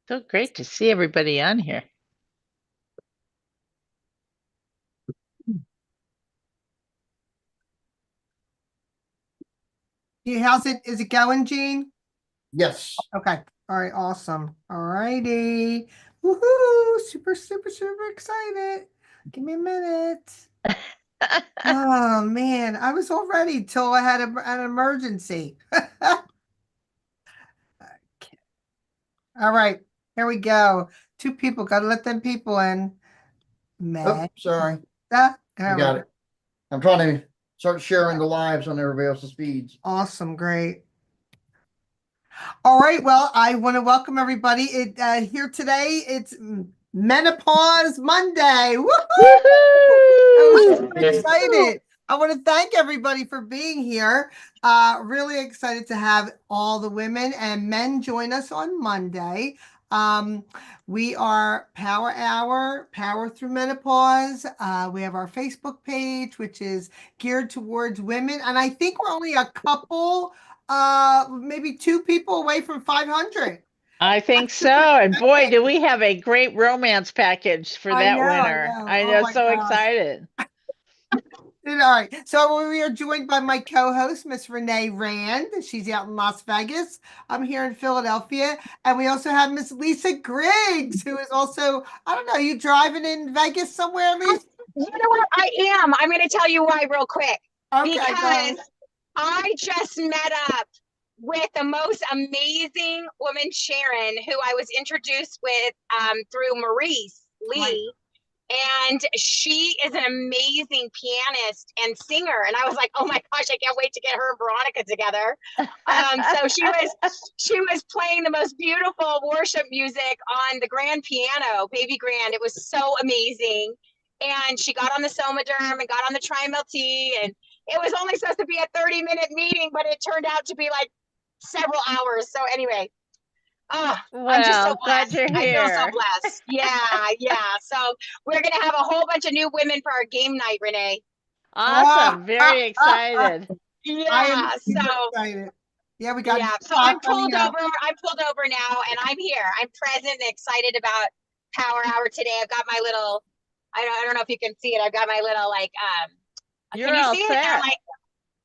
So great to see everybody on here. Yeah, how's it? Is it going, Gene? Yes. Okay. All right. Awesome. All righty. Woohoo! Super, super, super excited. Give me a minute. Oh man, I was all ready till I had an emergency. All right, here we go. Two people. Gotta let them people in. Oh, Meg. sorry. I All got right. it. I'm trying to start sharing the lives on everybody else's feeds. Awesome. Great. All right. Well, I want to welcome everybody. Here today. It's Menopause Monday. Woohoo! I'm super Woohoo! excited. I want to thank everybody for being here. Really excited to have all the women and men join us on Monday. Um, we are Power Hour, Power Through Menopause. We have our Facebook page, which is geared towards women, and I think we're only a couple, maybe two people away from 500. I think so. And boy, do we have a great romance package for I that know, I winner. know. I Oh know, my so gosh. excited. All right. So we are joined by my co-host, Miss Renee Rand. She's out in Las Vegas. I'm here in Philadelphia. And we also have Miss Lisa Griggs, who is also, I don't know, you driving in Vegas somewhere, Lisa? You know what? I am. I'm going to tell you why real quick. Okay, go Because ahead. I just met up with the most amazing woman, Sharon, who I was introduced with through Maurice Right. Lee. And she is an amazing pianist and singer. And I was like, oh my gosh, I can't wait to get her and Veronica together. So she was playing the most beautiful worship music on the grand piano, baby grand. It was so amazing. And she got on the Somaderm and got on the Tri-MLT, and it was only supposed to be a 30-minute meeting, but it turned out to be like several hours. So anyway, oh, I'm just so Well, glad blessed. you're I feel so here. blessed. Yeah, yeah. So we're gonna have a whole bunch of new women for our game night, Renee. Ah, Awesome. ah, Very ah, ah. excited. I am Yeah. So super excited. Yeah, we got yeah. So Scott coming up. I'm pulled over now, and I'm here. I'm present and excited about Power Hour today. I've got my little. I don't know if you can see it. I've got my little like. Can You're you all see it? They're set. like.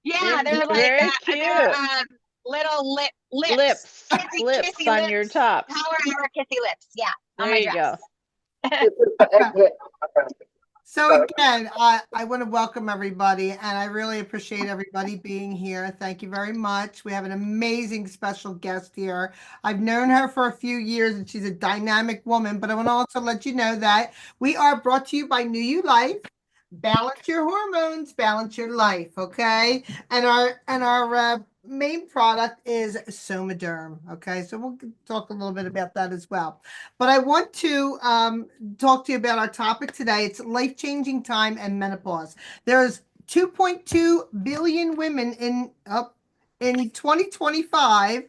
Yeah, You're they're like. very They're cute. little lips, Lips, lips kissy on your lips. tops. Power Hour kissy lips. Yeah, on There my you go. dress. So again, I want to welcome everybody, and I really appreciate everybody being here. Thank you very much. We have an amazing special guest here. I've known her for a few years, and she's a dynamic woman. But I want to also let you know that we are brought to you by New You Life. Balance your hormones, balance your life, okay? And our main product is Somaderm, okay? So we'll talk a little bit about that as well. But I want to talk to you about our topic today. It's life-changing time and menopause. There's 2.2 billion women in 2025.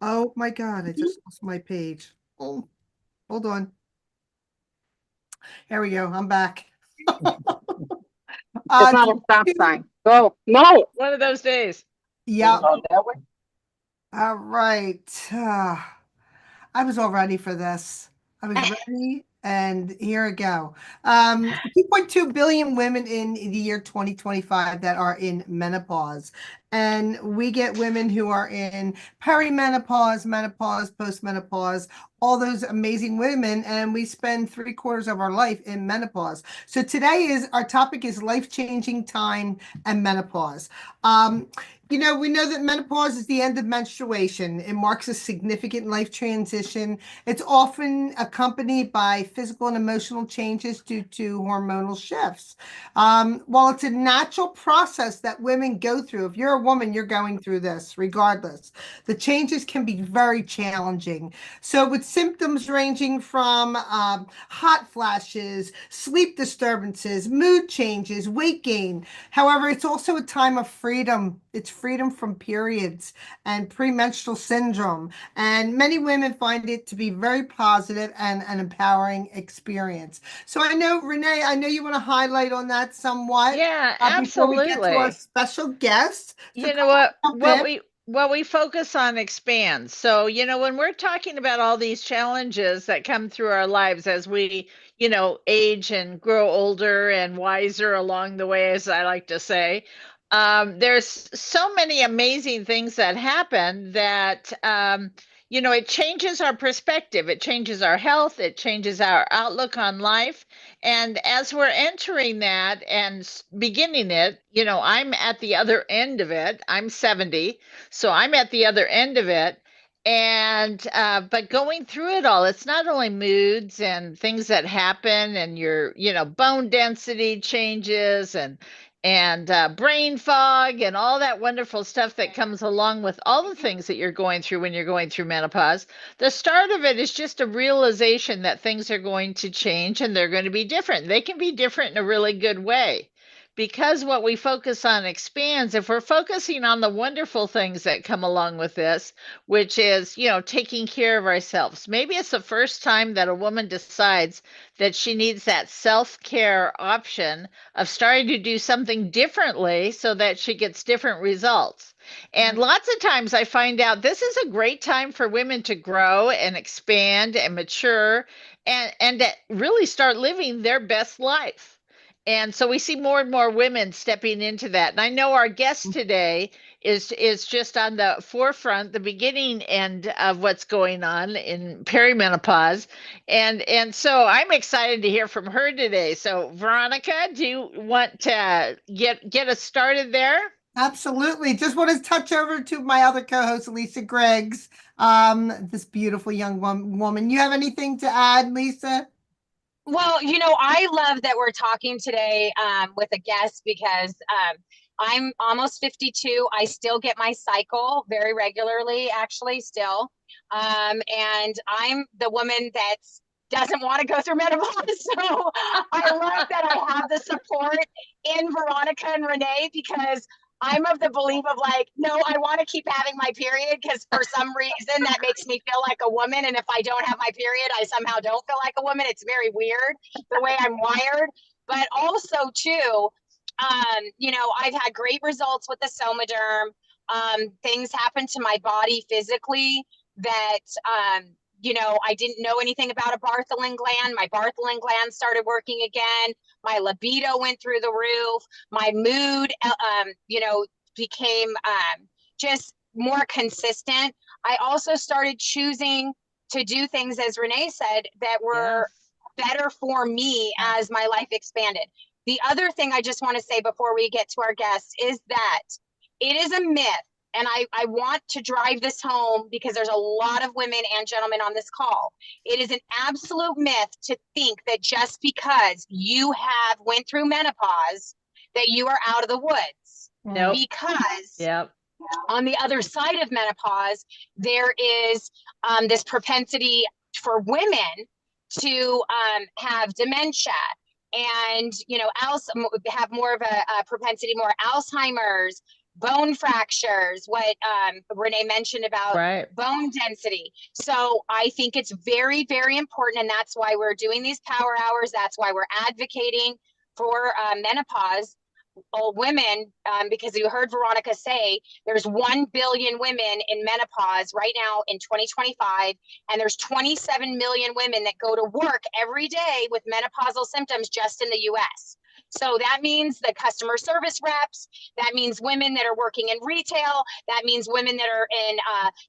Oh my God, I just lost my page. Oh, hold on. Here we go. I'm back. It's not a stop Two, sign. Go. No. One of those days. yeah. That way. All right. I was all ready for this. I was ready, and here we go. 2.2 billion women in the year 2025 that are in menopause. And we get women who are in perimenopause, menopause, postmenopause, all those amazing women, and we spend three-quarters of our life in menopause. So today is our topic is life-changing time and menopause. Um, we know that menopause is the end of menstruation. It marks a significant life transition. It's often accompanied by physical and emotional changes due to hormonal shifts. While it's a natural process that women go through, if you're a woman, you're going through this regardless. The changes can be very challenging. So, with symptoms ranging from hot flashes, sleep disturbances, mood changes, weight gain. However, it's also a time of freedom. It's freedom from periods and premenstrual syndrome. And many women find it to be very positive and an empowering experience. So I know, Renee, I know you want to highlight on that somewhat Yeah, before we get to our absolutely. special guest. So You go know what? ahead, jump in. Well, we focus on expand. So, when we're talking about all these challenges that come through our lives as we, age and grow older and wiser along the way, as I like to say, there's so many amazing things that happen that, it changes our perspective, it changes our health, it changes our outlook on life. And as we're entering that and beginning it, I'm at the other end of it. I'm 70. So I'm at the other end of it. And but going through it all, it's not only moods and things that happen and your, bone density changes and brain fog and all that wonderful stuff that comes along with all the things that you're going through when you're going through menopause. The start of it is just a realization that things are going to change and they're going to be different. They can be different in a really good way, because what we focus on expands. If we're focusing on the wonderful things that come along with this, which is, taking care of ourselves. Maybe it's the first time that a woman decides that she needs that self-care option of starting to do something differently so that she gets different results. And lots of times I find out this is a great time for women to grow and expand and mature and to really start living their best life. And so we see more and more women stepping into that. And I know our guest today is just on the forefront, the beginning end of what's going on in perimenopause. And so I'm excited to hear from her today. So Veronica, do you want to get us started there? Absolutely. Just want to touch over to my other co-host, Lisa Greggs, this beautiful young woman. You have anything to add, Lisa? Well, I love that we're talking today with a guest because I'm almost 52. I still get my cycle very regularly, actually, still. And I'm the woman that doesn't want to go through menopause. So I love that I have the support in Veronica and Renee, because I'm of the belief of like, no, I want to keep having my period because for some reason that makes me feel like a woman. And if I don't have my period, I somehow don't feel like a woman. It's very weird the way I'm wired. But also too, I've had great results with the Somaderm. Things happen to my body physically that, I didn't know anything about a Bartholin gland. My Bartholin gland started working again. My libido went through the roof. My mood, became just more consistent. I also started choosing to do things, as Renee said, that were better for me as my life expanded. The other thing I just want to say before we get to our guests is that it is a myth. And I want to drive this home because there's a lot of women and gentlemen on this call. It is an absolute myth to think that just because you have went through menopause that you are out of the woods. Nope. Because on the other side of menopause, there is this propensity for women to have dementia and, have more of a propensity, more Alzheimer's, bone fractures, what Renee mentioned about bone density. So I think it's very, very important. And that's why we're doing these power hours. That's why we're advocating for menopause women, because you heard Veronica say there's 1 billion women in menopause right now in 2025, and there's 27 million women that go to work every day with menopausal symptoms just in the US. So that means the customer service reps, that means women that are working in retail, that means women that are in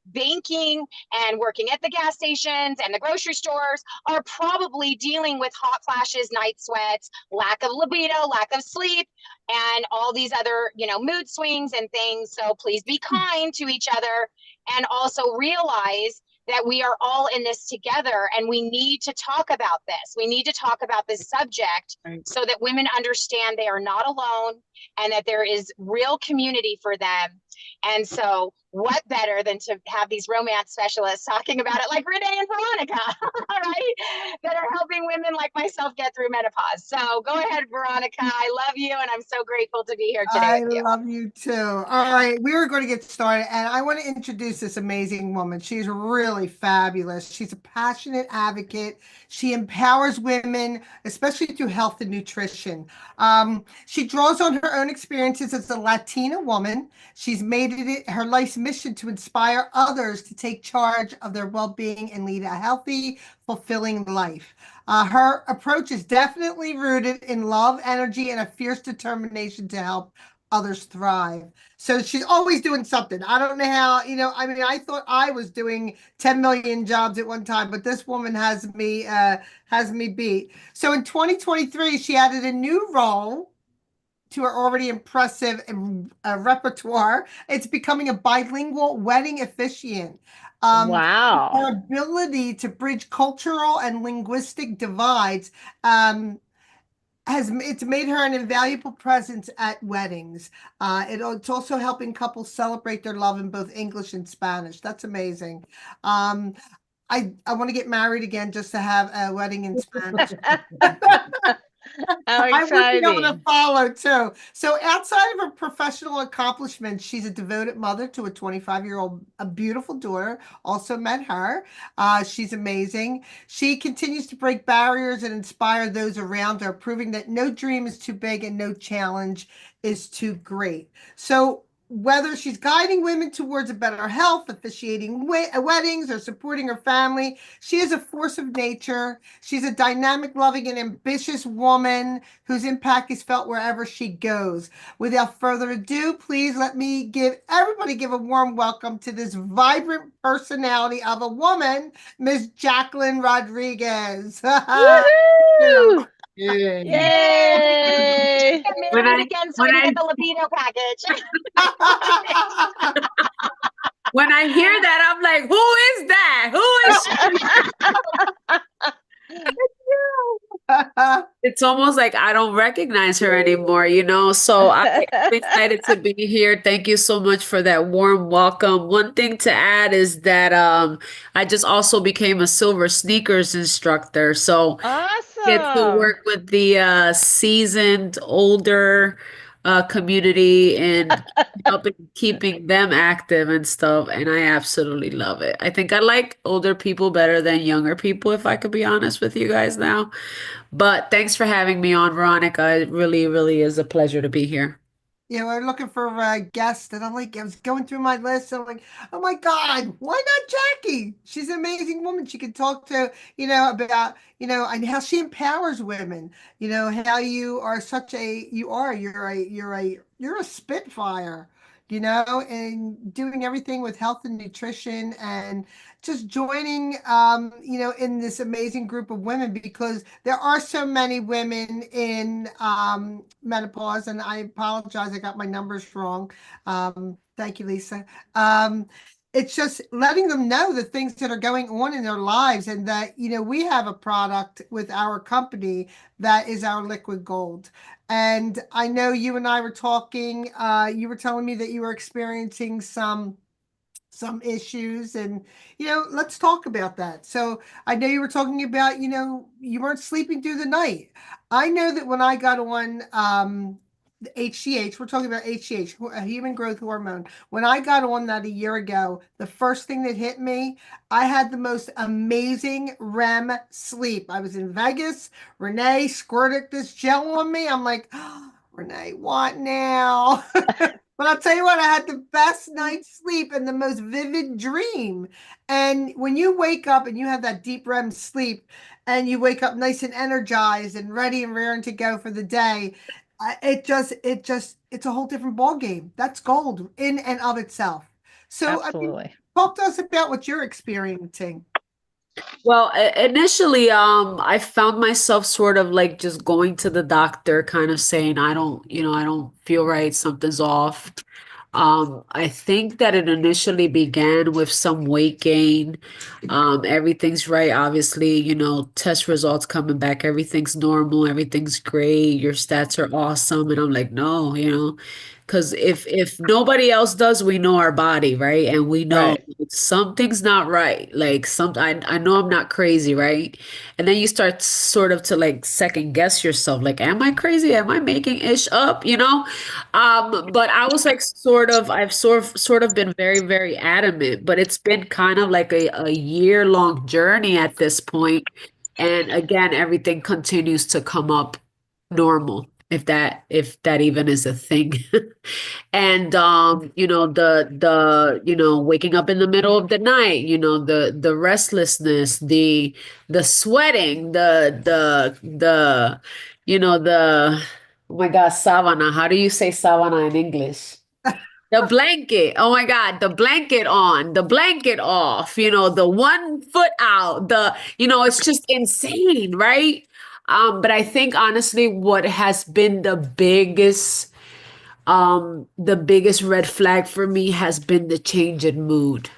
banking and working at the gas stations and the grocery stores are probably dealing with hot flashes, night sweats, lack of libido, lack of sleep, and all these other, mood swings and things. So please be kind to each other and also realize that we are all in this together and we need to talk about this. We need to talk about this subject so that women understand they are not alone and that there is real community for them. And so what better than to have these romance specialists talking about it like Renee and Veronica, right? That are helping women like myself get through menopause. So go ahead, Veronica. I love you and I'm so grateful to be here today with you. I love you too. All right, we are going to get started and I want to introduce this amazing woman. She's really fabulous. She's a passionate advocate. She empowers women, especially through health and nutrition. She draws on her own experiences as a Latina woman. She's her life's mission to inspire others to take charge of their well-being and lead a healthy, fulfilling life. Her approach is definitely rooted in love, energy, and a fierce determination to help others thrive. So she's always doing something. I don't know how, I mean, I thought I was doing 10 million jobs at one time, but this woman has me beat. So in 2023, she added a new role to her already impressive repertoire. It's becoming a bilingual wedding officiant. Wow. Her ability to bridge cultural and linguistic divides um, it's made her an invaluable presence at weddings. It's also helping couples celebrate their love in both English and Spanish. That's amazing. I want to get married again just to have a wedding in Spanish. How I would be able to exciting. follow too. So outside of her professional accomplishments, she's a devoted mother to a 25-year-old, a beautiful daughter. Also met her. She's amazing. She continues to break barriers and inspire those around her, proving that no dream is too big and no challenge is too great. So whether she's guiding women towards a better health, officiating weddings, or supporting her family, she is a force of nature. She's a dynamic, loving, and ambitious woman whose impact is felt wherever she goes. Without further ado, please let me give a warm welcome to this vibrant personality of a woman, Miss Jacqueline Rodriguez. Woohoo! Yay. Yay! Get When married I again so when I can I get the libido package. when I hear that, I'm like, who is that? Who is she? It's almost like I don't recognize her anymore, you know? So I'm excited to be here. Thank you so much for that warm welcome. One thing to add is that I just also became a silver sneakers instructor. So get to Awesome. work with the seasoned, older community and helping keeping them active and stuff. And I absolutely love it. I think I like older people better than younger people, if I could be honest with you guys now. But thanks for having me on, Veronica. It really, really is a pleasure to be here. Yeah, we're looking for guests, and I'm like, I was going through my list. And I'm like, oh my God, why not Jackie? She's an amazing woman. She can talk to, about, and how she empowers women. How you are you're a spitfire, and doing everything with health and nutrition and just joining, in this amazing group of women because there are so many women in menopause, and I apologize, I got my numbers wrong. Thank you, Lisa. It's just letting them know the things that are going on in their lives and that, we have a product with our company that is our liquid gold. And I know you and I were talking, you were telling me that you were experiencing some issues and let's talk about that. So I know you were talking about you weren't sleeping through the night. I know that when I got on the HGH, we're talking about HGH, a human growth hormone. When I got on that a year ago, the first thing that hit me, I had the most amazing REM sleep. I was in Vegas. Renee squirted this gel on me. I'm like, oh, Renee, what now? But I'll tell you what, I had the best night's sleep and the most vivid dream. And when you wake up and you have that deep REM sleep and you wake up nice and energized and ready and raring to go for the day, it's a whole different ball game. That's gold in and of itself. So, I mean, Absolutely. talk to us about what you're experiencing. Well, initially, I found myself sort of like just going to the doctor, kind of saying, I don't feel right, something's off. I think that it initially began with some weight gain. Everything's right, obviously, test results coming back, everything's normal, everything's great, your stats are awesome. And I'm like, no, because if nobody else does, we know our body, right? And we know Right. something's not right. Like I know I'm not crazy, right? And then you start sort of to like second guess yourself, like, am I crazy? Am I making ish up? But I was like I've sort of been very, very adamant, but it's been kind of like a year-long journey at this point. And again, everything continues to come up normal. if that even is a thing. And you know, waking up in the middle of the night, you know, the restlessness, the sweating, the you know, the oh my God, savana. How do you say savana in English? The blanket. Oh my God, the blanket on, the blanket off, you know, the one foot out, it's just insane, right? But I think honestly, what has been the biggest red flag for me has been the change in mood.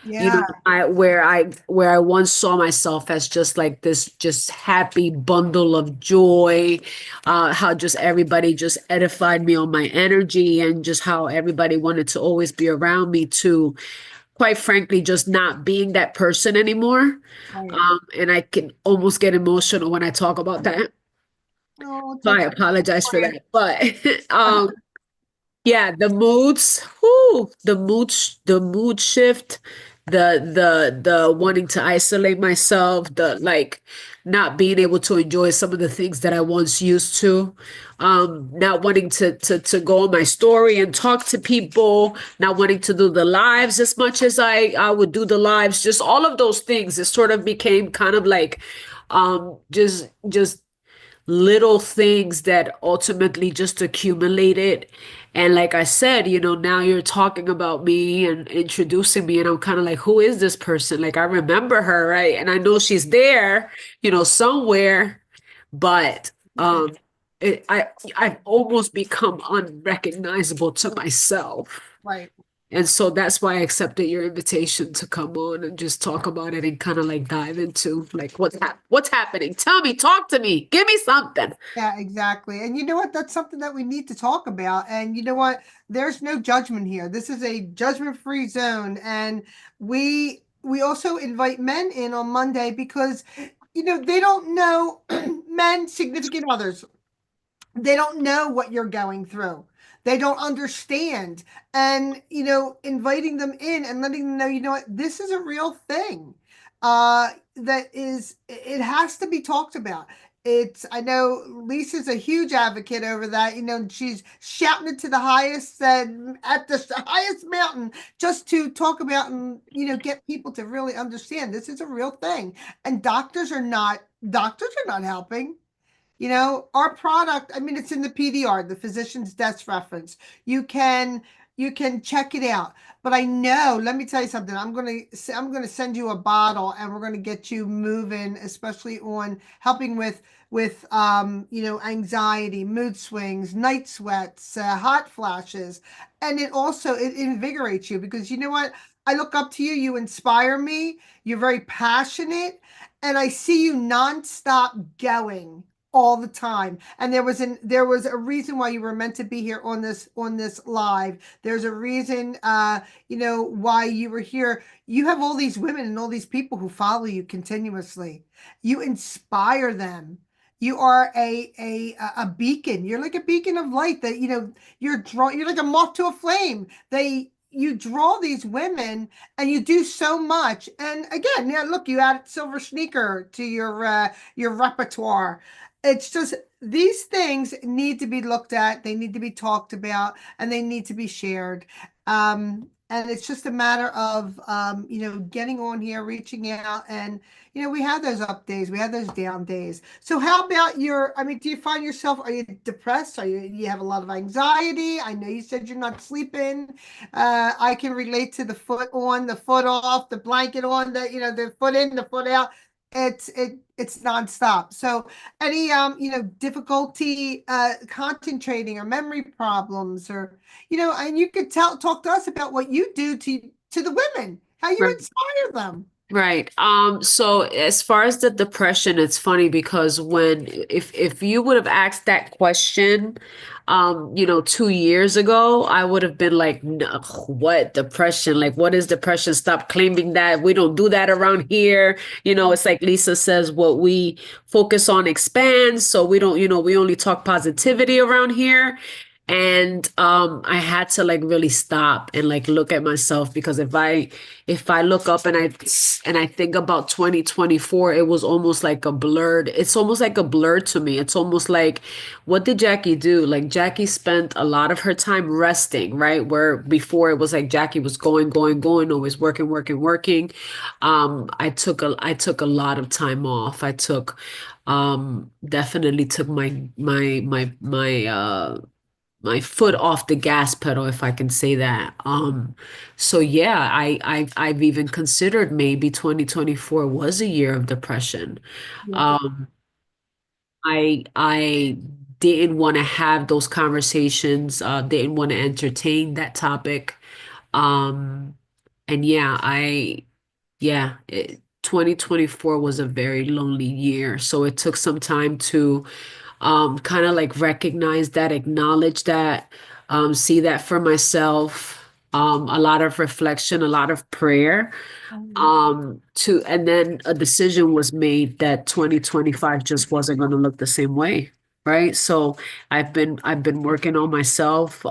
You Yeah. know, where I once saw myself as just like this just happy bundle of joy, how just everybody just edified me on my energy and just how everybody wanted to always be around me, to quite frankly just not being that person anymore. Right. And I can almost get emotional when I talk about that. Oh, it's So I okay. apologize for that. But yeah, the moods, whoo, the mood shift, the wanting to isolate myself, the like not being able to enjoy some of the things that I once used to, not wanting to go on my story and talk to people, not wanting to do the lives as much as I would do the lives, just all of those things. It sort of became kind of like just little things that ultimately just accumulated. And like I said, you know, now you're talking about me and introducing me, and I'm kind of like, who is this person? Like, I remember her, right? And I know she's there, you know, somewhere, but I've almost become unrecognizable to myself. Right. And so that's why I accepted your invitation to come on and just talk about it and kind of like dive into like what's happening. Tell me, talk to me, give me something. Yeah, exactly. And you know what? That's something that we need to talk about. And you know what? There's no judgment here. This is a judgment-free zone. And we also invite men in on Monday because they don't know men, significant others. They don't know what you're going through. They don't understand. And, inviting them in and letting them know, you know what, this is a real thing. It has to be talked about. I know Lisa's a huge advocate over that. She's shouting it to the highest, at the highest mountain, just to talk about and, get people to really understand this is a real thing. And doctors are not helping. Our product, I mean, it's in the PDR, the physician's desk reference. You can check it out. But I know, let me tell you something. I'm gonna send you a bottle, and we're gonna get you moving, especially on helping with anxiety, mood swings, night sweats, hot flashes. And it invigorates you, because you know what? I look up to you, you inspire me, you're very passionate, and I see you nonstop going all the time. And there was a reason why you were meant to be here on this live. There's a reason why you were here. You have all these women and all these people who follow you continuously. You inspire them. You are a beacon. You're like a beacon of light that you're like a moth to a flame. You draw these women, and you do so much. And again, yeah, look, you added silver sneaker to your repertoire. It's just, these things need to be looked at, they need to be talked about, and they need to be shared. And it's just a matter of getting on here, reaching out, and we have those up days, we have those down days. So how about do you find yourself, are you depressed? You have a lot of anxiety? I know you said you're not sleeping. I can relate to the foot on, the foot off, the blanket on, the foot in, the foot out. It's nonstop. So any difficulty concentrating, or memory problems, or and you could talk to us about what you do to the women, how you Right. inspire them. Right. So as far as the depression, it's funny because if you would have asked that question, 2 years ago, I would have been like, no, what depression? Like, what is depression? Stop claiming that. We don't do that around here. It's like Lisa says, what we focus on expands. So we don't, we only talk positivity around here. And I had to like really stop and like look at myself, because if I look up and I think about 2024, it was almost like a blurred, it's almost like a blur to me. It's almost like, what did Jackie do? Like Jackie spent a lot of her time resting, right? Where before it was like Jackie was going, going, going, always working, working, working. I took a lot of time off. I took definitely took my foot off the gas pedal, if I can say that. So yeah, I've even considered maybe 2024 was a year of depression. Yeah. Um, I didn't want to have those conversations, didn't want to entertain that topic. Um, and yeah, 2024 was a very lonely year. So it took some time to kind of like recognize that, acknowledge that, see that for myself. A lot of reflection, a lot of prayer. And then a decision was made that 2025 just wasn't going to look the same way. Right. So I've been working on myself,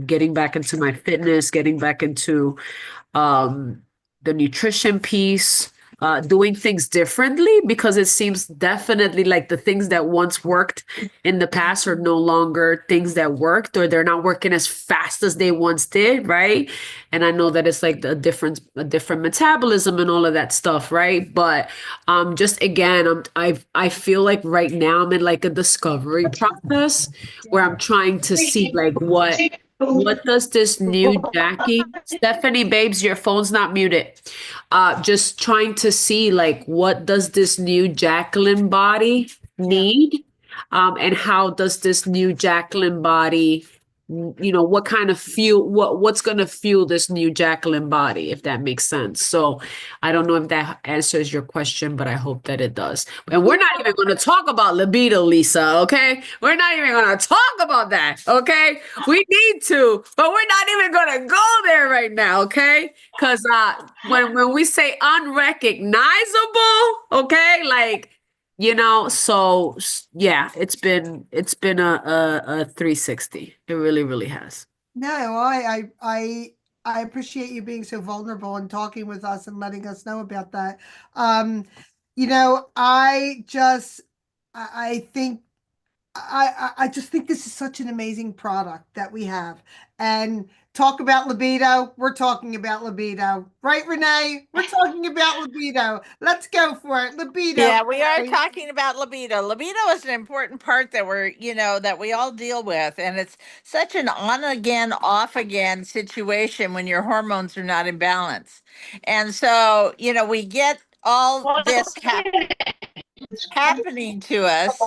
getting back into my fitness, getting back into um, the nutrition piece, doing things differently, because it seems definitely like the things that once worked in the past are no longer things that worked, or they're not working as fast as they once did, right? And I know that it's like a different metabolism and all of that stuff, right? But just again, I feel like right now I'm in like a discovery process where I'm trying to see like what does this new Jackie, Stephanie, babes, your phone's not muted. Just trying to see like what does this new Jacqueline body need? And how does this new Jacqueline body, what kind of fuel, what's gonna fuel this new Jacqueline body, if that makes sense. So I don't know if that answers your question, but I hope that it does. And we're not even gonna talk about libido, Lisa, okay? We're not even gonna talk about that, okay? We need to, but we're not even gonna go there right now, okay? Because when we say unrecognizable, okay, like yeah, it's been a 360. It really, really has. No, I appreciate you being so vulnerable and talking with us and letting us know about that. Um, I think I just think this is such an amazing product that we have. And talk about libido, we're talking about libido. Right, Renee? We're talking about libido. Let's go for it. Libido. Yeah, we are Renee. talking about libido. Libido is an important part that that we all deal with. And it's such an on again, off again situation when your hormones are not in balance. And so, we get all this happening to us.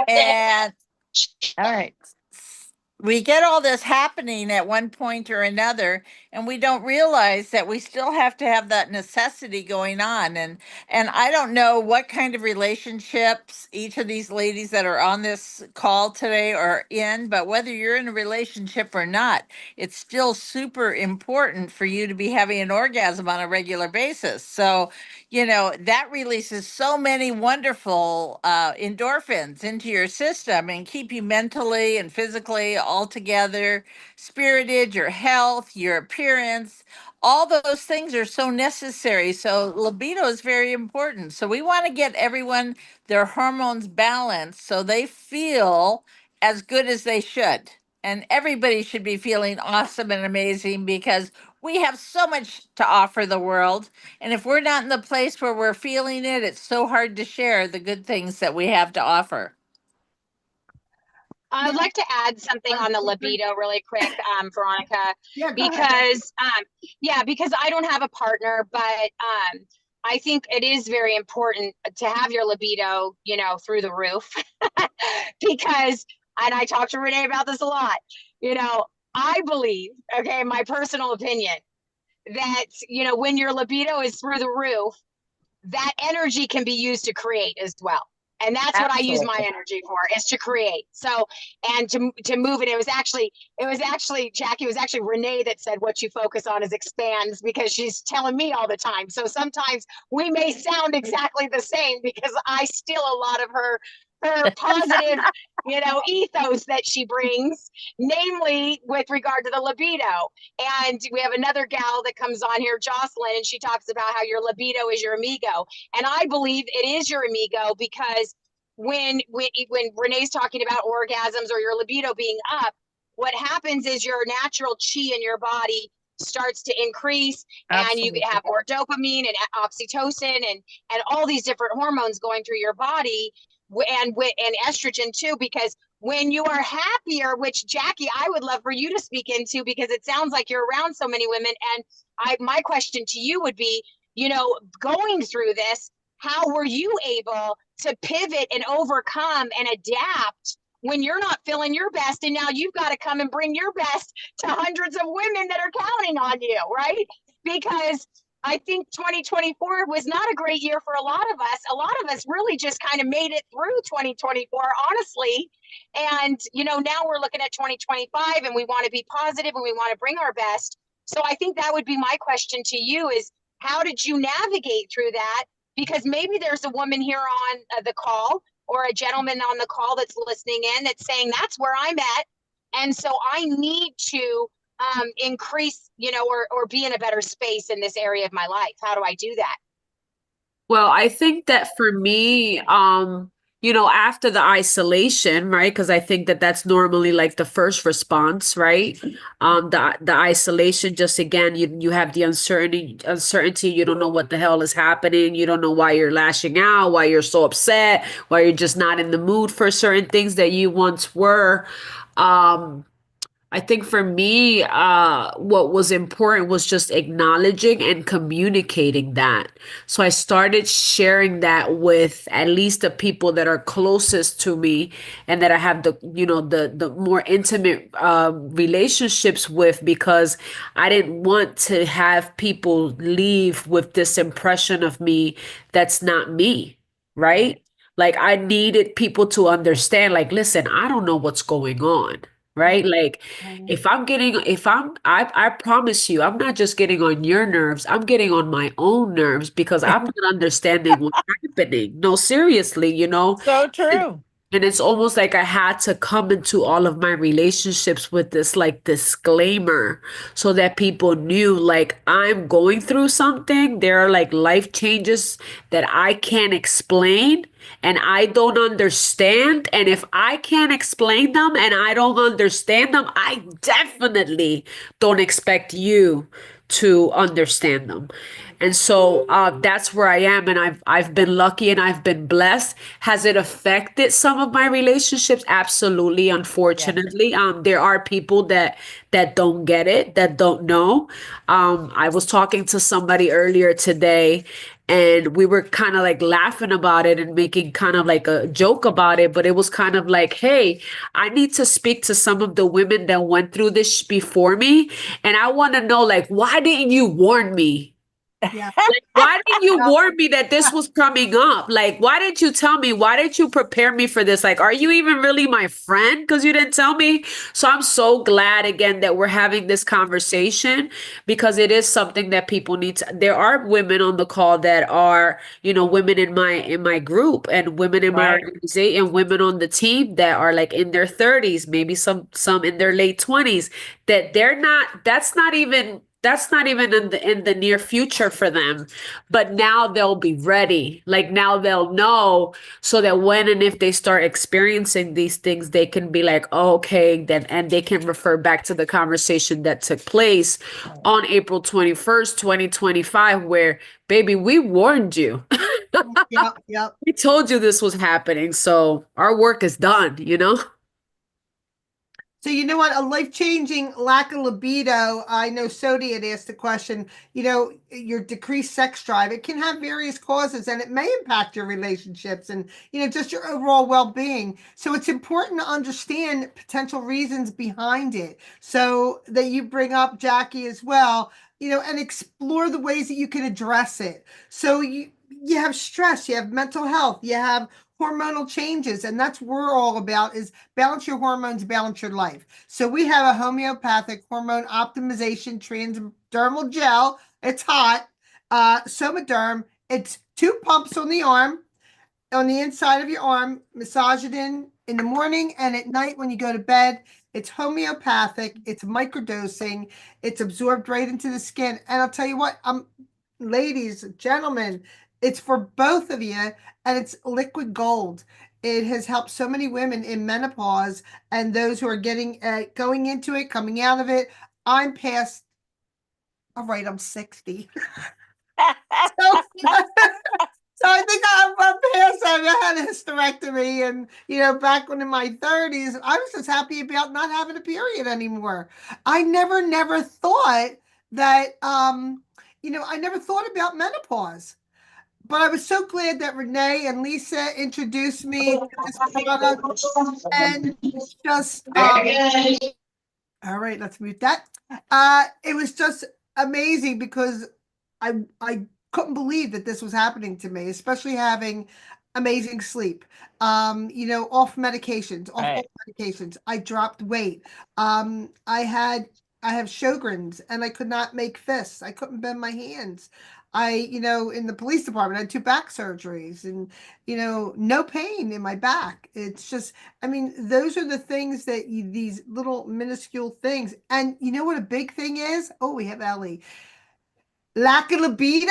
And all right. We get all this happening at one point or another, and we don't realize that we still have to have that necessity going on. And I don't know what kind of relationships each of these ladies that are on this call today are in, but whether you're in a relationship or not, it's still super important for you to be having an orgasm on a regular basis. So that releases so many wonderful endorphins into your system and keep you mentally and physically all together, spirited, your health, your appearance. All those things are so necessary. So libido is very important. So we want to get everyone their hormones balanced so they feel as good as they should. And everybody should be feeling awesome and amazing because we have so much to offer the world. And if we're not in the place where we're feeling it, it's so hard to share the good things that we have to offer. I'd like to add something on the libido really quick, Veronica, Yeah, go ahead. because I don't have a partner, but I think it is very important to have your libido, through the roof because, and I talk to Renee about this a lot, I believe, okay, my personal opinion, that, when your libido is through the roof, that energy can be used to create as well. And that's what I use my energy for, is to create. So, and to move it. It was actually, Jackie, it was actually Renee that said what you focus on is expands, because she's telling me all the time. So sometimes we may sound exactly the same because I steal a lot of her her positive, ethos that she brings, namely with regard to the libido. And we have another gal that comes on here, Jocelyn, and she talks about how your libido is your amigo. And I believe it is your amigo because when Renee's talking about orgasms or your libido being up, what happens is your natural chi in your body starts to increase, and you Absolutely. have more dopamine and oxytocin and all these different hormones going through your body, and estrogen too, because when you are happier, which Jackie, I would love for you to speak into, because it sounds like you're around so many women. And my question to you would be, going through this, how were you able to pivot and overcome and adapt when you're not feeling your best, and now you've got to come and bring your best to hundreds of women that are counting on you, right? Because I think 2024 was not a great year for a lot of us. A lot of us really just kind of made it through 2024, honestly. And, now we're looking at 2025 and we want to be positive and we want to bring our best. So I think that would be my question to you is, how did you navigate through that? Because maybe there's a woman here on the call or a gentleman on the call that's listening in that's saying, that's where I'm at. And so I need to increase, or be in a better space in this area of my life. How do I do that? Well, I think that for me, after the isolation, right? Because I think that that's normally like the first response, right? The isolation, just again, you have the uncertainty. You don't know what the hell is happening. You don't know why you're lashing out, why you're so upset, why you're just not in the mood for certain things that you once were. I think for me, what was important was just acknowledging and communicating that. So I started sharing that with at least the people that are closest to me and that I have the more intimate relationships with, because I didn't want to have people leave with this impression of me that's not me, right? Like I needed people to understand, like, listen, I don't know what's going on. Right? Like I promise you, I'm not just getting on your nerves, I'm getting on my own nerves because I'm not understanding what's happening. No, seriously, So true. and it's almost like I had to come into all of my relationships with this like disclaimer so that people knew like I'm going through something. There are like life changes that I can't explain and I don't understand. And if I can't explain them and I don't understand them, I definitely don't expect you to understand them. And so that's where I am, and I've been lucky and I've been blessed. Has it affected some of my relationships? Absolutely, unfortunately. There are people that don't get it, that don't know. I was talking to somebody earlier today, and we were kind of like laughing about it and making kind of like a joke about it, but it was kind of like, hey, I need to speak to some of the women that went through this before me, and I want to know, like, why didn't you warn me? Yeah. Like, why didn't you Yeah. warn me that this was coming up? Like, why didn't you tell me? Why didn't you prepare me for this? Like, are you even really my friend? Because you didn't tell me. So I'm so glad again that we're having this conversation, because it is something that people need to. There are women on the call that are, women in my group and women in my Right. organization and women on the team that are like in their 30s, maybe some in their late 20s, that they're not, that's not even in the near future for them. But now they'll be ready. Like now they'll know, so that when and if they start experiencing these things, they can be like, oh, okay, then, and they can refer back to the conversation that took place on April 21st, 2025, where, baby, we warned you. Yep. Yep. We told you this was happening. So our work is done. So you know what? A life-changing lack of libido. I know Sodi had asked the question, your decreased sex drive, it can have various causes and it may impact your relationships and, just your overall well-being. So it's important to understand potential reasons behind it. So that you bring up, Jackie, as well, and explore the ways that you can address it. So you have stress, you have mental health, you have hormonal changes, and that's what we're all about, is balance your hormones, balance your life. So we have a homeopathic hormone optimization transdermal gel. It's hot. Somaderm. It's 2 pumps on the arm. on the inside of your arm, massage it in the morning and at night when you go to bed. It's homeopathic, it's microdosing, it's absorbed right into the skin. And I'll tell you what, ladies, gentlemen, it's for both of you, and it's liquid gold. It has helped so many women in menopause and those who are getting going into it, coming out of it. I'm past, all right, I'm 60. So, so I think I'm past that. I had a hysterectomy, and back when in my 30s, I was just happy about not having a period anymore. I never thought that I never thought about menopause. But I was so glad that Renee and Lisa introduced me to this product, and it's just all right, let's mute that. It was just amazing because I couldn't believe that this was happening to me, especially having amazing sleep. Off medications, off all medications. I dropped weight. I have Sjogren's and I could not make fists. I couldn't bend my hands. In the police department, I had 2 back surgeries and, no pain in my back. It's just, I mean, those are the things that these little minuscule things. And you know what a big thing is? Oh, we have Ellie. Lack of libido?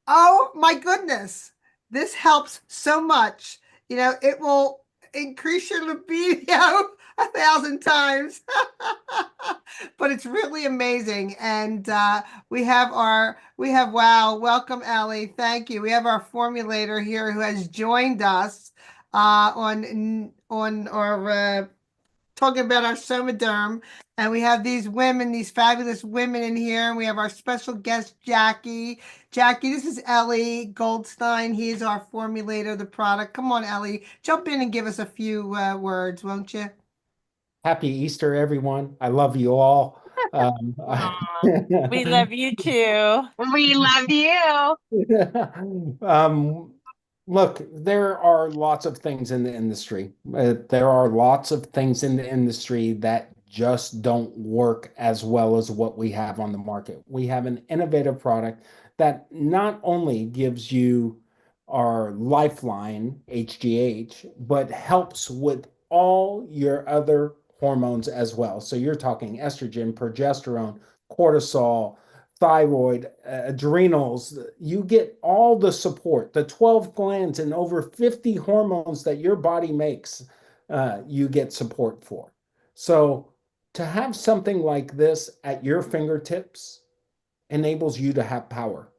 Oh my goodness. This helps so much. It will increase your libido 1,000 times. But it's really amazing. And wow, welcome Ellie. Thank you. We have our formulator here who has joined us on our talking about our Somaderm. And we have these fabulous women in here. And we have our special guest, Jackie. Jackie, this is Ellie Goldstein. He is our formulator of the product. Come on, Ellie, jump in and give us a few words, won't you? Happy Easter, everyone. I love you all. We love you too. We love you. Look, there are lots of things in the industry. There are lots of things in the industry that just don't work as well as what we have on the market. We have an innovative product that not only gives you our lifeline, HGH, but helps with all your other hormones as well. So you're talking estrogen, progesterone, cortisol, thyroid, adrenals. You get all the support, the 12 glands and over 50 hormones that your body makes, you get support for. So to have something like this at your fingertips enables you to have power.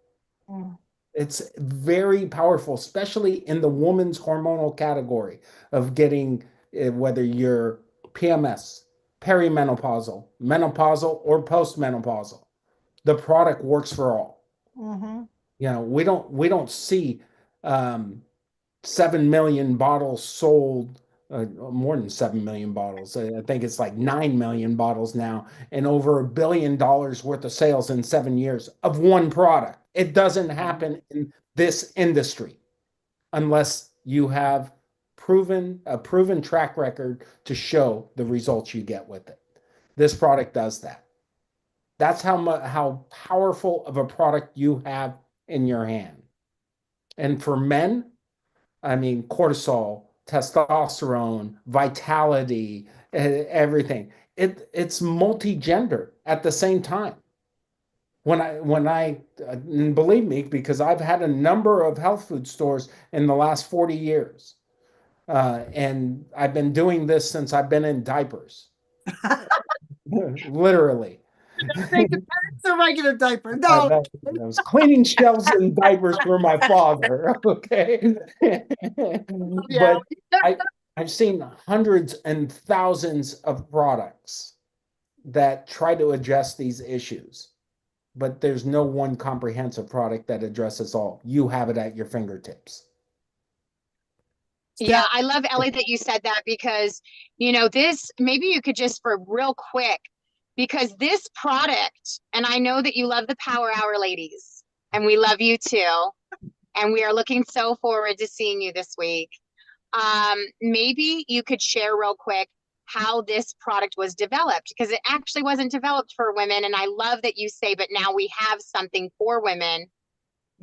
Mm. It's very powerful, especially in the woman's hormonal category of getting, whether you're PMS, perimenopausal, menopausal, or postmenopausal. The product works for all. Mm-hmm. We don't see 7 million bottles sold, more than 7 million bottles. I think it's like 9 million bottles now, and over $1 billion worth of sales in 7 years of one product. It doesn't happen in this industry unless you have a proven track record to show the results you get with it. This product does that. That's how powerful of a product you have in your hand. And for men, I mean, cortisol, testosterone, vitality, everything. It's multi-gender at the same time. And believe me, because I've had a number of health food stores in the last 40 years. And I've been doing this since I've been in diapers. Literally. It's a regular diaper. I No. was cleaning shelves and diapers for my father. Okay. Yeah. But I've seen hundreds and thousands of products that try to address these issues, but there's no one comprehensive product that addresses all. You have it at your fingertips. Yeah, I love Ellie that you said that because, this, maybe you could just for real quick, because this product, and I know that you love the Power Hour ladies, and we love you too. And we are looking so forward to seeing you this week. Maybe you could share real quick how this product was developed, because it actually wasn't developed for women. And I love that you say, but now we have something for women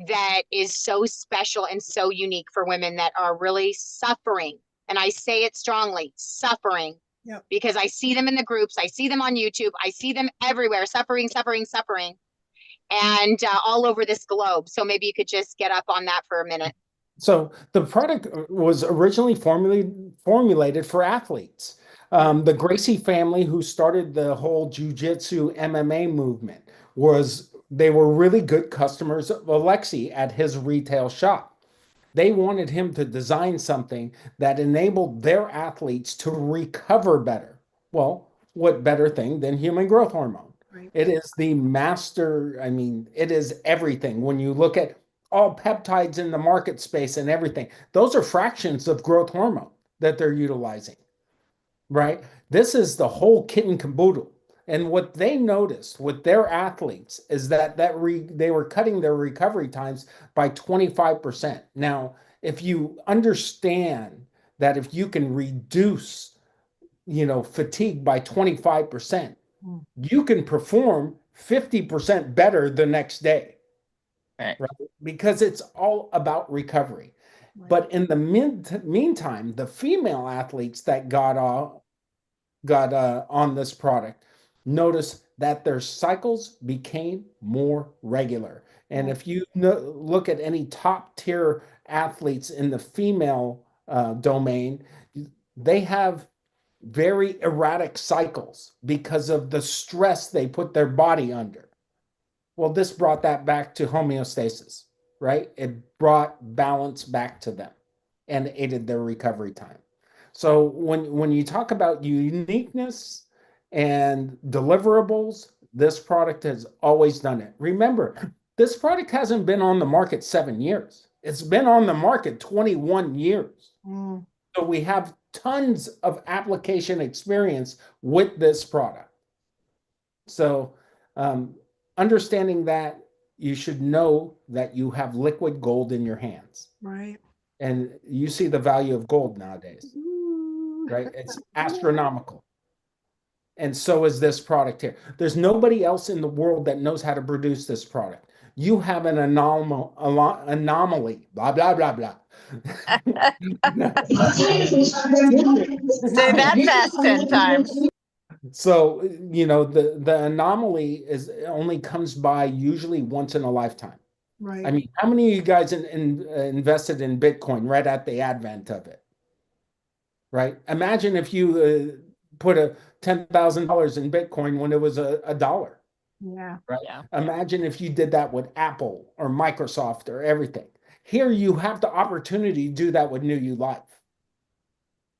that is so special and so unique for women that are really suffering. And I say it strongly, suffering. Yep. Because I see them in the groups, I see them on YouTube, I see them everywhere, suffering, suffering, suffering, and all over this globe. So maybe you could just get up on that for a minute. So the product was originally formulated for athletes. The Gracie family, who started the whole jiu-jitsu MMA movement, they were really good customers of Alexi at his retail shop. They wanted him to design something that enabled their athletes to recover better. Well, what better thing than human growth hormone? Right. It is the master, I mean, it is everything. When you look at all peptides in the market space and everything, those are fractions of growth hormone that they're utilizing, right? This is the whole kit and caboodle. And what they noticed with their athletes is that they were cutting their recovery times by 25%. Now, if you understand that if you can reduce, fatigue by 25%, you can perform 50% better the next day. Right. Right? Because it's all about recovery. Right. But in the meantime, the female athletes that got on this product notice that their cycles became more regular. And if you look at any top tier athletes in the female domain, they have very erratic cycles because of the stress they put their body under. Well, this brought that back to homeostasis, right? It brought balance back to them and aided their recovery time. So when you talk about uniqueness and deliverables, this product has always done it. Remember, this product hasn't been on the market 7 years. It's been on the market 21 years. So we have tons of application experience with this product. So understanding that, you should know that you have liquid gold in your hands. Right. And you see the value of gold nowadays, right? It's astronomical. And so is this product here. There's nobody else in the world that knows how to produce this product. You have an anomaly, blah, blah, blah, blah. Say that fast 10 times. So, the anomaly only comes by usually once in a lifetime. Right. I mean, how many of you guys invested in Bitcoin right at the advent of it? Right? Imagine if you put $10,000 in Bitcoin when it was a dollar. Yeah. Right? Yeah. Imagine if you did that with Apple or Microsoft or everything. Here you have the opportunity to do that with New Life,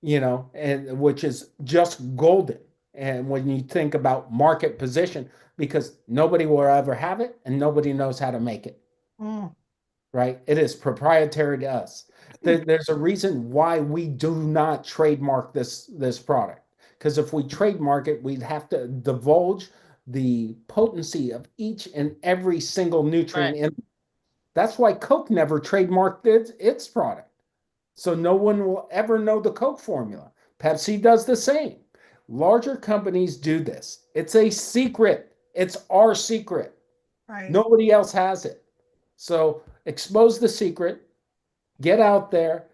and which is just golden. And when you think about market position, because nobody will ever have it and nobody knows how to make it. Right? It is proprietary to us. There's a reason why we do not trademark this product. Because if we trademark it, we'd have to divulge the potency of each and every single nutrient in. That's why Coke never trademarked its product. So no one will ever know the Coke formula. Pepsi does the same. Larger companies do this. It's a secret. It's our secret. Right. Nobody else has it. So expose the secret, get out there,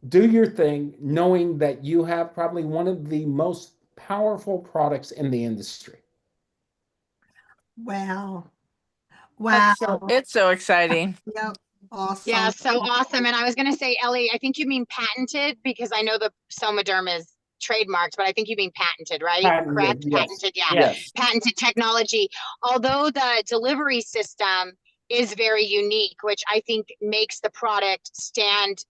do your thing, knowing that you have probably one of the most powerful products in the industry. Wow. Wow. It's so exciting. Yep. Awesome. Yeah, so awesome. And I was going to say, Ellie, I think you mean patented, because I know the Somaderm is trademarked, but I think you mean patented, right? Patented, Correct? yes. Patented, yeah. Yes. Patented technology. Although the delivery system is very unique, which I think makes the product stand,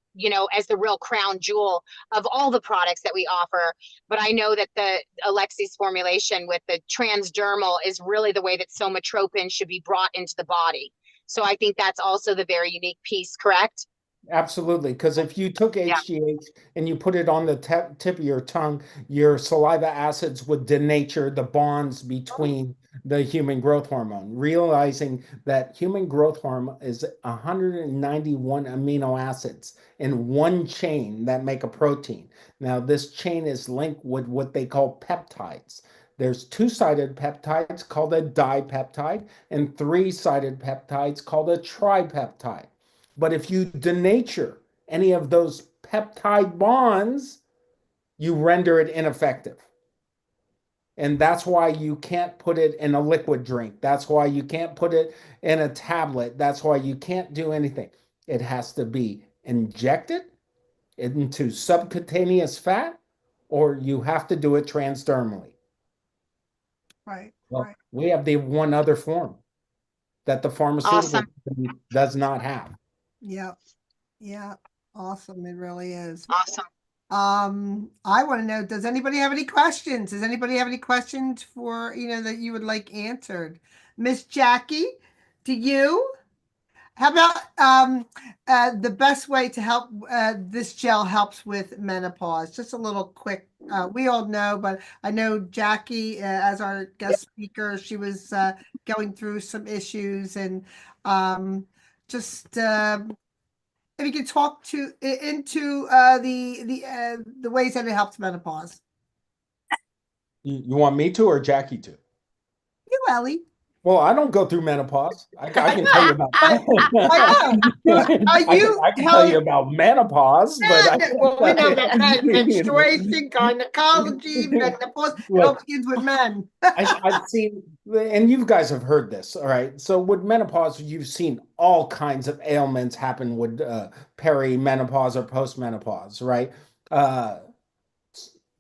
as the real crown jewel of all the products that we offer. But I know that the Alexi's formulation with the transdermal is really the way that somatropin should be brought into the body. So I think that's also the very unique piece, correct? Absolutely. Because if you took HGH and you put it on the tip of your tongue, your saliva acids would denature the bonds between the human growth hormone, realizing that human growth hormone is 191 amino acids in one chain that make a protein. Now, this chain is linked with what they call peptides. There's two-sided peptides called a dipeptide and three-sided peptides called a tripeptide. But if you denature any of those peptide bonds, you render it ineffective. And that's why you can't put it in a liquid drink. That's why you can't put it in a tablet. That's why you can't do anything. It has to be injected into subcutaneous fat, or you have to do it transdermally. Right, Well, right. we have the one other form that the pharmaceutical Awesome. company does not have. Yep. Yeah. Awesome. It really is. Awesome. I want to know, does anybody have any questions? Does anybody have any questions for, that you would like answered? Miss Jackie, do you? How about the best way to help this gel helps with menopause? Just a little quick. We all know, but I know Jackie, as our guest speaker, she was going through some issues, and just if you could talk into the ways that it helps menopause. You want me to or Jackie to? You, Ellie. Well, I don't go through menopause. I can tell you about. I know. I can tell you about menopause, but Well, we know about menstruation, gynecology, menopause. It all look, begins with men. I've seen, and you guys have heard this, all right? So with menopause, you've seen all kinds of ailments happen with perimenopause or postmenopause, right? Uh,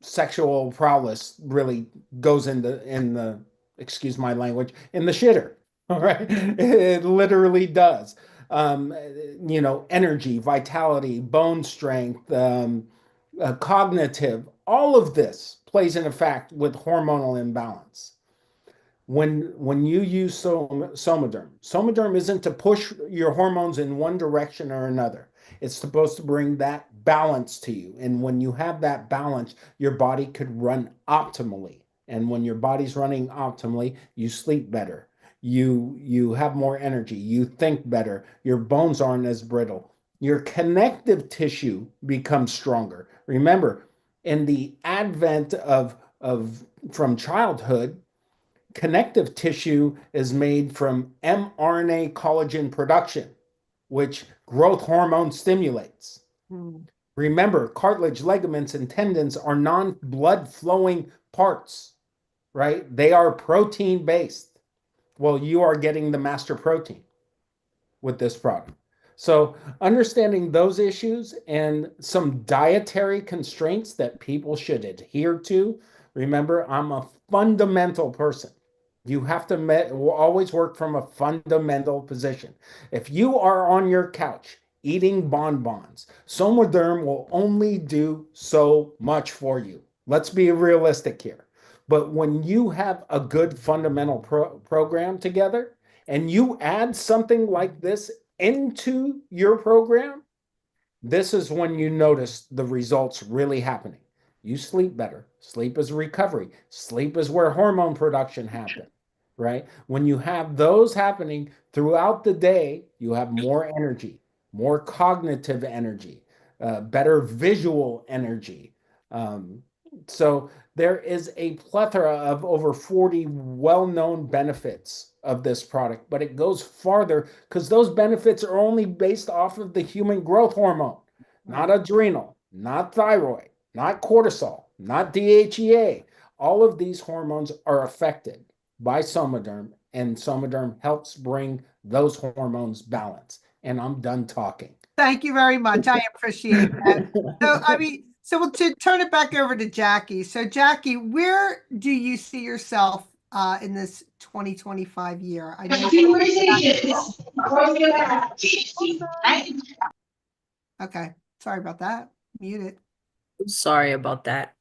Sexual prowess really goes in the excuse my language, in the shitter. All right. It literally does. Energy, vitality, bone strength, cognitive, all of this plays in effect with hormonal imbalance. When you use Somaderm isn't to push your hormones in one direction or another. It's supposed to bring that balance to you. And when you have that balance, your body could run optimally. And when your body's running optimally, you sleep better. You have more energy. You think better. Your bones aren't as brittle. Your connective tissue becomes stronger. Remember, in the advent of from childhood, connective tissue is made from mRNA collagen production, which growth hormone stimulates. Remember, cartilage, ligaments, and tendons are non-blood flowing parts, right? They are protein based. Well, you are getting the master protein with this product. So, understanding those issues and some dietary constraints that people should adhere to. Remember, I'm a fundamental person. You have to always work from a fundamental position. If you are on your couch eating bonbons, Somaderm will only do so much for you. Let's be realistic here. But when you have a good fundamental program together and you add something like this into your program, this is when you notice the results really happening. You sleep better. Sleep is recovery. Sleep is where hormone production happens, right? When you have those happening throughout the day, you have more energy, more cognitive energy, better visual energy. So there is a plethora of over 40 well-known benefits of this product, but it goes farther because those benefits are only based off of the human growth hormone, not adrenal, not thyroid, not cortisol, not DHEA. All of these hormones are affected by Somaderm, and Somaderm helps bring those hormones balance. And I'm done talking. Thank you very much. I appreciate that. So we'll turn it back over to Jackie. So Jackie, where do you see yourself in this 2025 year? I know. Okay. Sorry about that. Mute it. Sorry about that.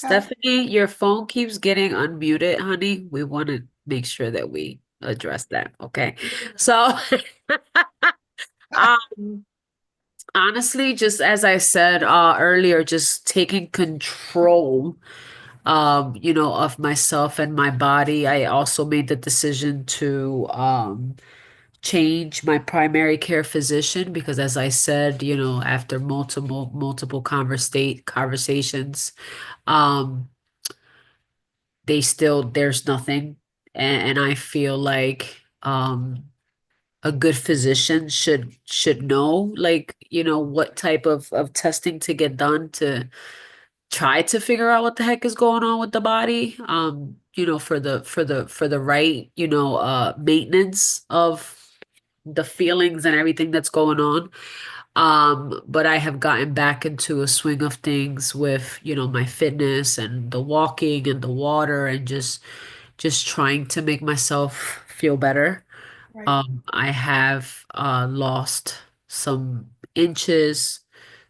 Okay. Stephanie, your phone keeps getting unmuted, honey. We want to make sure that we address that. Okay. So, honestly, just as I said earlier, just taking control, of myself and my body. I also made the decision to change my primary care physician because, as I said, after multiple conversations, um, there's nothing, and I feel like a good physician should know, like, what type of testing to get done to try to figure out what the heck is going on with the body, for the right, maintenance of the feelings and everything that's going on. But I have gotten back into a swing of things with, my fitness and the walking and the water, and just trying to make myself feel better. Right. I have lost some inches,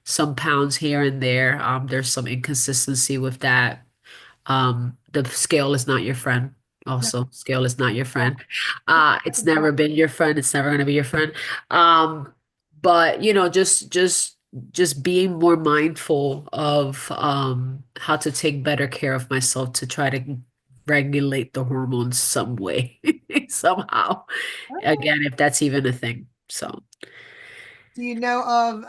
some pounds here and there. There's some inconsistency with that. The scale is not your friend. No. Also, scale is not your friend. It's never been your friend. It's never going to be your friend. But just being more mindful of how to take better care of myself to try to regulate the hormones some way, somehow. Again, if that's even a thing. So. Do you know of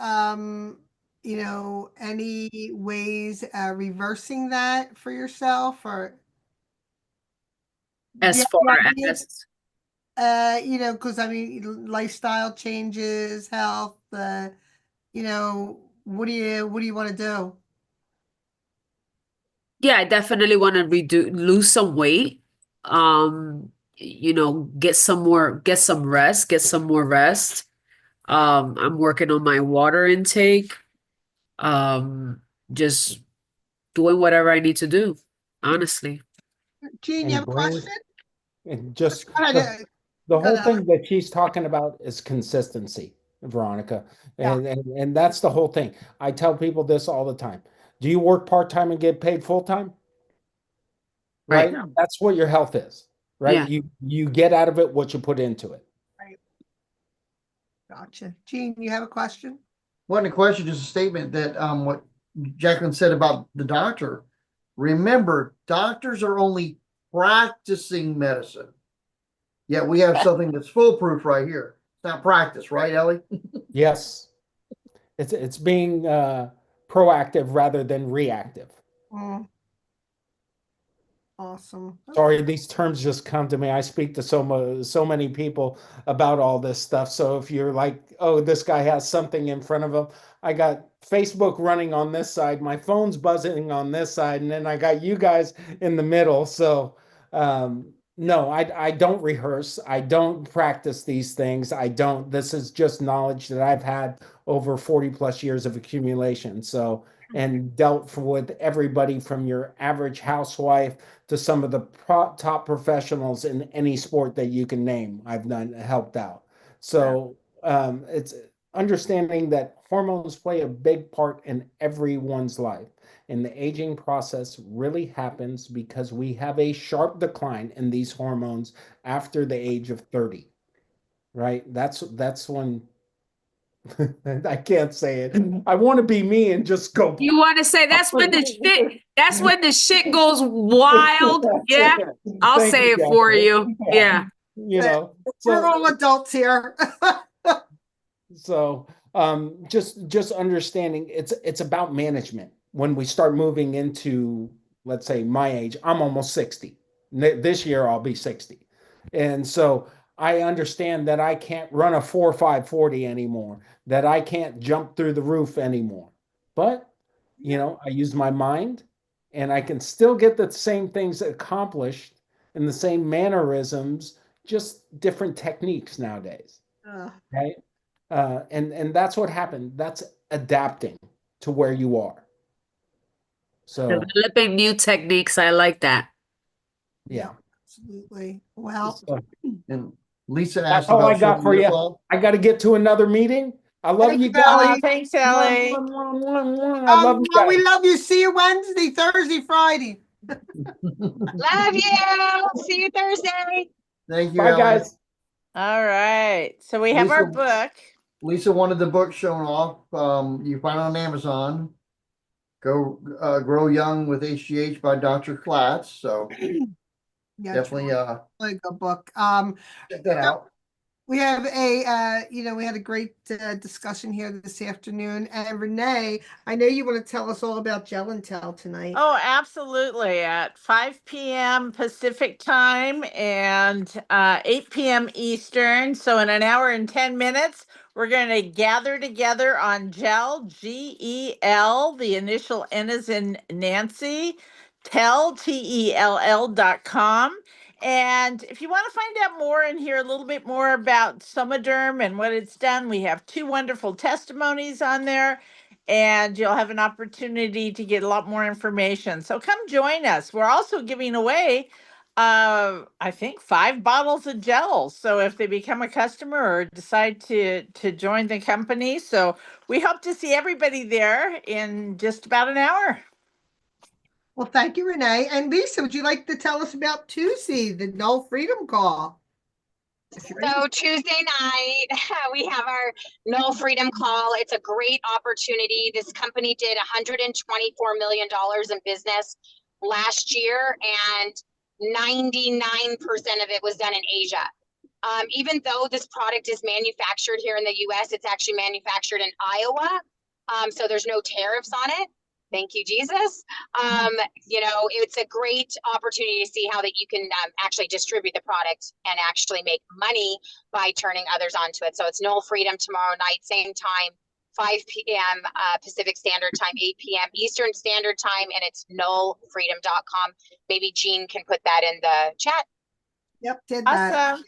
any ways reversing that for yourself, or do you As have far any ideas? as Because I mean, lifestyle changes, health, what do you want to do? Yeah, I definitely want to lose some weight. Get some rest, get some more rest. I'm working on my water intake. Just doing whatever I need to do, honestly. Gene, you have And a question? and just Go ahead. the Go whole ahead. thing that she's talking about is consistency, Veronica. Yeah. And that's the whole thing. I tell people this all the time. Do you work part-time and get paid full-time? Right. Right? That's what your health is, right? Yeah. You get out of it what you put into it. Right. Gotcha. Gene, you have a question? Wasn't a question, just a statement that what Jacqueline said about the doctor. Remember, doctors are only practicing medicine. Yet we have something that's foolproof right here. It's not practice, right, Ellie? Yes. It's being proactive rather than reactive. Mm, awesome. Sorry, these terms just come to me. I speak to so many people about all this stuff. So if you're like, oh, this guy has something in front of him, I got Facebook running on this side, my phone's buzzing on this side, and then I got you guys in the middle. So no, I don't rehearse. I don't practice these things. I don't. This is just knowledge that I've had over 40 plus years of accumulation. So, and dealt with everybody from your average housewife to some of the top professionals in any sport that you can name. I've done helped out. So it's understanding that hormones play a big part in everyone's life. And the aging process really happens because we have a sharp decline in these hormones after the age of 30. Right? That's when I can't say it. I want to be me and just go. You want to say that's when the shit goes wild. Yeah. I'll Thank say you, it for Jacqueline. you. Yeah. You know, We're so all adults here. so just understanding it's about management. When we start moving into, let's say, my age, I'm almost 60. This year I'll be 60. And so I understand that I can't run a 4.5 40 anymore, that I can't jump through the roof anymore. But I use my mind and I can still get the same things accomplished in the same mannerisms, just different techniques nowadays. Right? And that's what happened. That's adapting to where you are. So Developing new techniques. I like that. yeah. Absolutely. Well, So And Lisa that's asked all I about got for showing you. lip off. I got to get to another meeting. I love thank you you, guys. Ellie. Thanks, Ellie. I love you Well, we guys. love you. See you Wednesday, Thursday, Friday. Love you. See you Thursday. Thank you, Bye, Ellie. guys. All right. So we have our Lisa- book. Lisa wanted the book shown off. You find it on Amazon. Go Grow Young with HGH by Dr. Klatz. So Yeah, definitely really good book. check that out. We have a, we had a great discussion here this afternoon. And Renee, I know you want to tell us all about Gel and Tell tonight. Oh, absolutely. At 5 p.m. Pacific time and 8 p.m. Eastern. So in an hour and 10 minutes, we're going to gather together on GEL, GEL. The initial N is in Nancy, TELL.com. And if you want to find out more and hear a little bit more about Somaderm and what it's done, we have 2 wonderful testimonies on there, and you'll have an opportunity to get a lot more information. So come join us. We're also giving away, I think 5 bottles of gels. So if they become a customer or decide to join the company, so we hope to see everybody there in just about an hour. Well, thank you, Renee. And Lisa, would you like to tell us about Tuesday, the No Freedom Call? So Tuesday night, we have our No Freedom Call. It's a great opportunity. This company did $124 million in business last year, and 99% of it was done in Asia. Even though this product is manufactured here in the US, it's actually manufactured in Iowa. So there's no tariffs on it. Thank you, Jesus. It's a great opportunity to see how that you can actually distribute the product and actually make money by turning others onto it. So it's No Freedom tomorrow night, same time, 5 p.m. Pacific Standard Time, 8 p.m. Eastern Standard Time, and it's nofreedom.com. Maybe Jean can put that in the chat. Yep, did that. Awesome.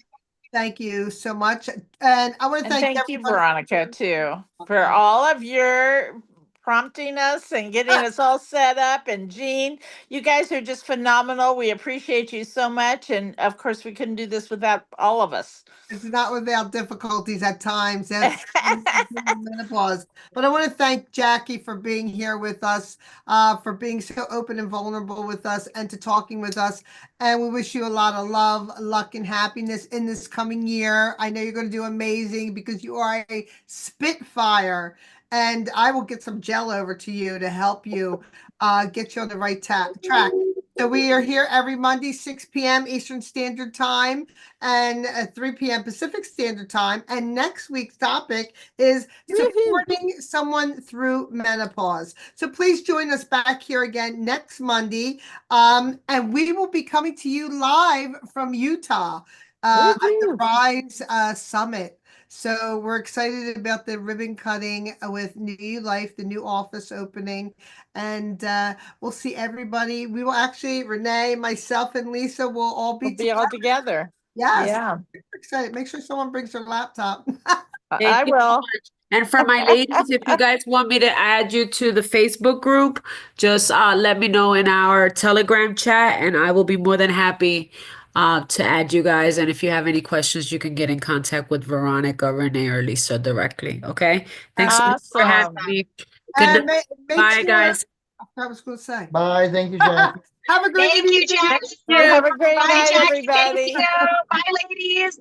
Thank you so much. And I want to And thank you, Veronica, too, for all of your prompting us and getting us all set up. And Jean, you guys are just phenomenal. We appreciate you so much. And of course, we couldn't do this without all of us. It's not without difficulties at times. That's menopause. But I want to thank Jackie for being here with us, for being so open and vulnerable with us, and to talking with us. And we wish you a lot of love, luck, and happiness in this coming year. I know you're going to do amazing because you are a spitfire. And I will get some gel over to you to help you get you on the right track. So we are here every Monday, 6 p.m. Eastern Standard Time and 3 p.m. Pacific Standard Time. And next week's topic is supporting someone through menopause. So please join us back here again next Monday. And we will be coming to you live from Utah at the Rise Summit. So we're excited about the ribbon cutting with New Life, the new office opening. And we'll see everybody. We will actually, Renee, myself, and Lisa will all be all together. Yes. Yeah. We're excited. Make sure someone brings their laptop. I will. And for my ladies, if you guys want me to add you to the Facebook group, just let me know in our Telegram chat, and I will be more than happy to add you guys. And if you have any questions, you can get in contact with Veronica, Renee, or Lisa directly. Okay. Thanks so much for having me. Good night. Bye, guys. I was going to say. Bye. Thank you, Jack. Have a great Thank you, Jack. Have a great Bye, night, Jack. everybody. Thank you. Bye, ladies.